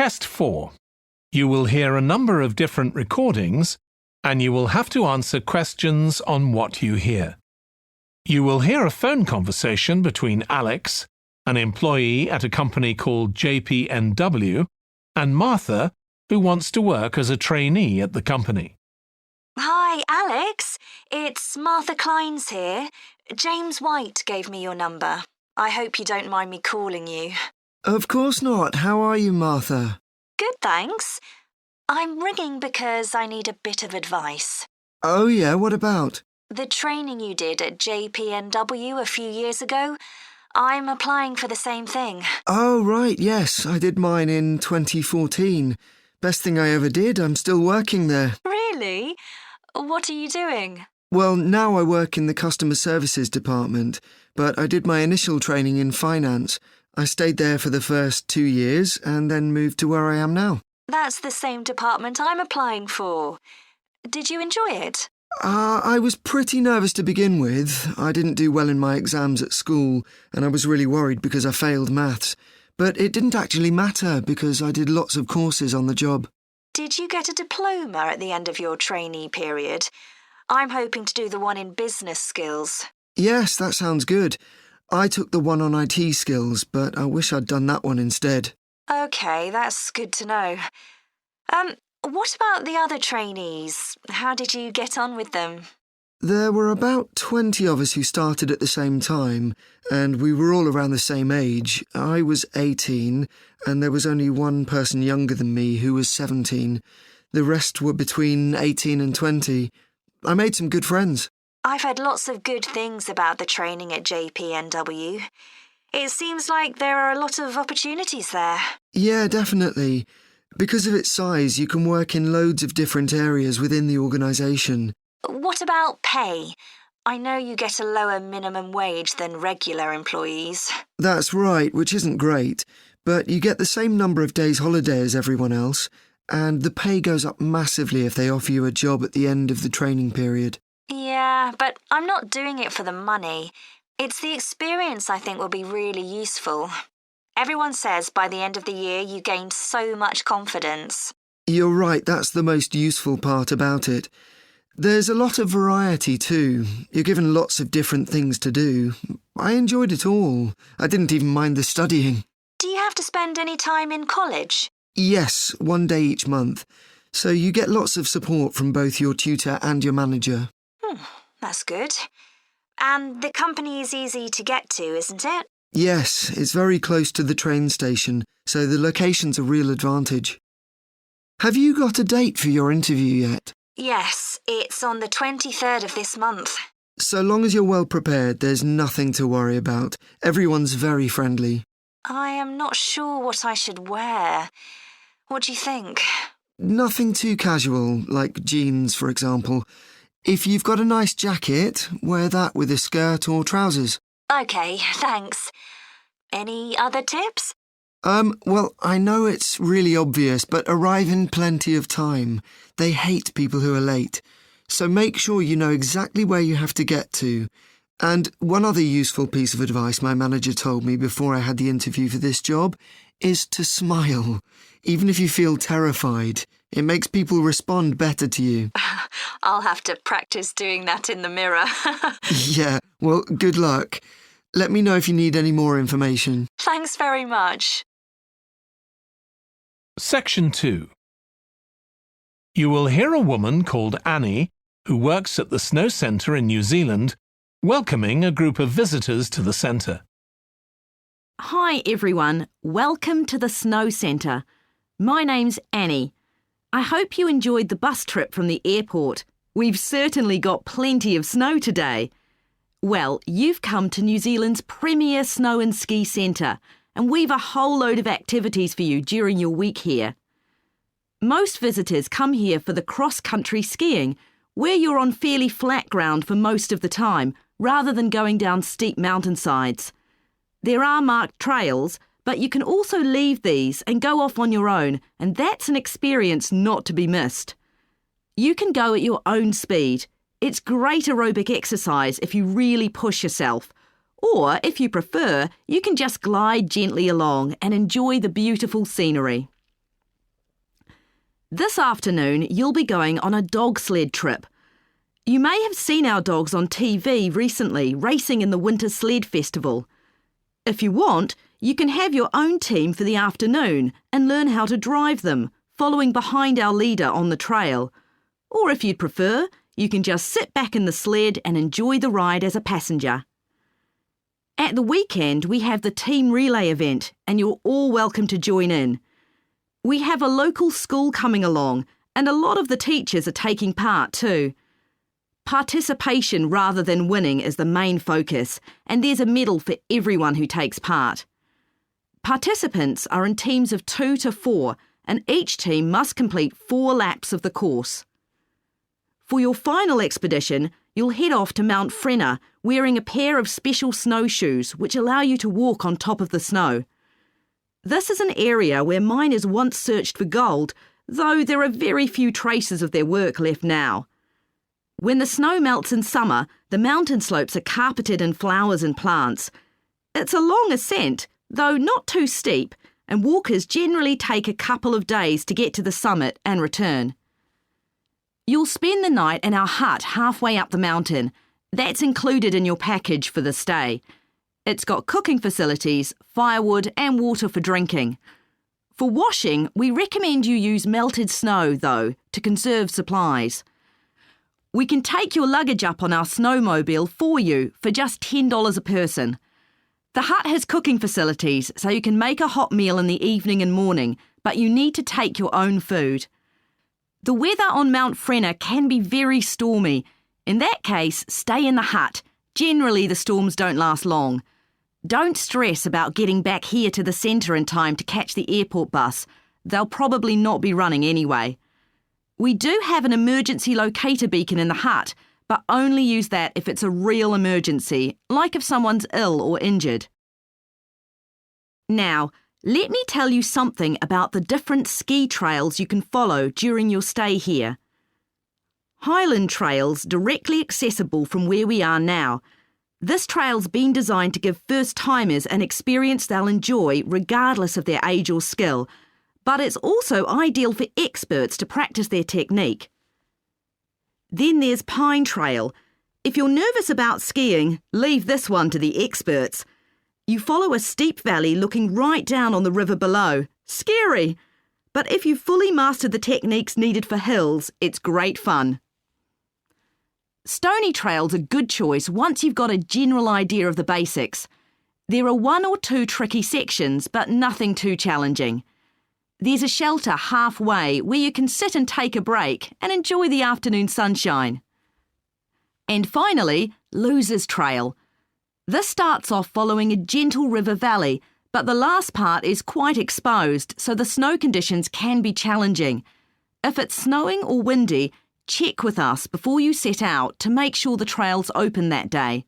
Test 4. You will hear a number of different recordings and you will have to answer questions on what you hear. You will hear a phone conversation between Alex, an employee at a company called JPNW, and Martha, who wants to work as a trainee at the company. Hi, Alex. It's Martha Clines here. James White gave me your number. I hope you don't mind me calling you. Of course not. How are you, Martha? Good, thanks. I'm ringing because I need a bit of advice. Oh, yeah, what about? The training you did at JPNW a few years ago, I'm applying for the same thing. Oh, right, yes, I did mine in 2014. Best thing I ever did, I'm still working there. Really? What are you doing? Well, now I work in the customer services department, but I did my initial training in finance. I stayed there for the first 2 years and then moved to where I am now. That's the same department I'm applying for. Did you enjoy it? I was pretty nervous to begin with. I didn't do well in my exams at school, and I was really worried because I failed maths. But it didn't actually matter because I did lots of courses on the job. Did you get a diploma at the end of your trainee period? I'm hoping to do the one in business skills. Yes, that sounds good. I took the one on IT skills, but I wish I'd done that one instead. OK, that's good to know. What about the other trainees? How did you get on with them? There were about 20 of us who started at the same time, and we were all around the same age. I was 18, and there was only one person younger than me who was 17. The rest were between 18 and 20. I made some good friends. I've heard lots of good things about the training at JPNW. It seems like there are a lot of opportunities there. Yeah, definitely. Because of its size, you can work in loads of different areas within the organisation. What about pay? I know you get a lower minimum wage than regular employees. That's right, which isn't great, but you get the same number of days holiday as everyone else, and the pay goes up massively if they offer you a job at the end of the training period. Yeah, but I'm not doing it for the money. It's the experience I think will be really useful. Everyone says by the end of the year you gain so much confidence. You're right, that's the most useful part about it. There's a lot of variety too. You're given lots of different things to do. I enjoyed it all. I didn't even mind the studying. Do you have to spend any time in college? Yes, 1 day each month. So you get lots of support from both your tutor and your manager. That's good. And the company is easy to get to, isn't it? Yes, it's very close to the train station, so the location's a real advantage. Have you got a date for your interview yet? Yes, it's on the 23rd of this month. So long as you're well prepared, there's nothing to worry about. Everyone's very friendly. I am not sure what I should wear. What do you think? Nothing too casual, like jeans, for example. If you've got a nice jacket, wear that with a skirt or trousers. OK, thanks. Any other tips? Well, I know it's really obvious, but arrive in plenty of time. They hate people who are late. So make sure you know exactly where you have to get to. And one other useful piece of advice my manager told me before I had the interview for this job is to smile. Even if you feel terrified, it makes people respond better to you. I'll have to practice doing that in the mirror. Yeah, well, good luck. Let me know if you need any more information. Thanks very much. Section 2. You will hear a woman called Annie, who works at the Snow Centre in New Zealand, welcoming a group of visitors to the centre. Hi everyone, welcome to the Snow Centre. My name's Annie. I hope you enjoyed the bus trip from the airport. We've certainly got plenty of snow today. Well, you've come to New Zealand's premier snow and ski centre, and we've a whole load of activities for you during your week here. Most visitors come here for the cross-country skiing, where you're on fairly flat ground for most of the time, rather than going down steep mountainsides. There are marked trails, but you can also leave these and go off on your own, and that's an experience not to be missed. You can go at your own speed. It's great aerobic exercise if you really push yourself. Or, if you prefer, you can just glide gently along and enjoy the beautiful scenery. This afternoon, you'll be going on a dog sled trip. You may have seen our dogs on TV recently racing in the Winter Sled Festival. If you want, you can have your own team for the afternoon and learn how to drive them, following behind our leader on the trail. Or if you'd prefer, you can just sit back in the sled and enjoy the ride as a passenger. At the weekend, we have the team relay event and you're all welcome to join in. We have a local school coming along and a lot of the teachers are taking part too. Participation rather than winning is the main focus, and there's a medal for everyone who takes part. Participants are in teams of 2 to 4, and each team must complete 4 laps of the course. For your final expedition, you'll head off to Mount Frenna wearing a pair of special snowshoes which allow you to walk on top of the snow. This is an area where miners once searched for gold, though there are very few traces of their work left now. When the snow melts in summer, the mountain slopes are carpeted in flowers and plants. It's a long ascent, though not too steep, and walkers generally take a couple of days to get to the summit and return. You'll spend the night in our hut halfway up the mountain. That's included in your package for the stay. It's got cooking facilities, firewood and water for drinking. For washing, we recommend you use melted snow, though, to conserve supplies. We can take your luggage up on our snowmobile for you for just $10 a person. The hut has cooking facilities, so you can make a hot meal in the evening and morning, but you need to take your own food. The weather on Mount Frenna can be very stormy. In that case, stay in the hut. Generally, the storms don't last long. Don't stress about getting back here to the centre in time to catch the airport bus. They'll probably not be running anyway. We do have an emergency locator beacon in the hut, but only use that if it's a real emergency, like if someone's ill or injured. Now, let me tell you something about the different ski trails you can follow during your stay here. Highland Trail's directly accessible from where we are now. This trail's been designed to give first-timers an experience they'll enjoy regardless of their age or skill, but it's also ideal for experts to practice their technique. Then there's Pine Trail. If you're nervous about skiing, leave this one to the experts. You follow a steep valley looking right down on the river below. Scary! But if you've fully mastered the techniques needed for hills, it's great fun. Stony Trail's a good choice once you've got a general idea of the basics. There are 1 or 2 tricky sections, but nothing too challenging. There's a shelter halfway where you can sit and take a break and enjoy the afternoon sunshine. And finally, Losers Trail. This starts off following a gentle river valley, but the last part is quite exposed, so the snow conditions can be challenging. If it's snowing or windy, check with us before you set out to make sure the trail's open that day.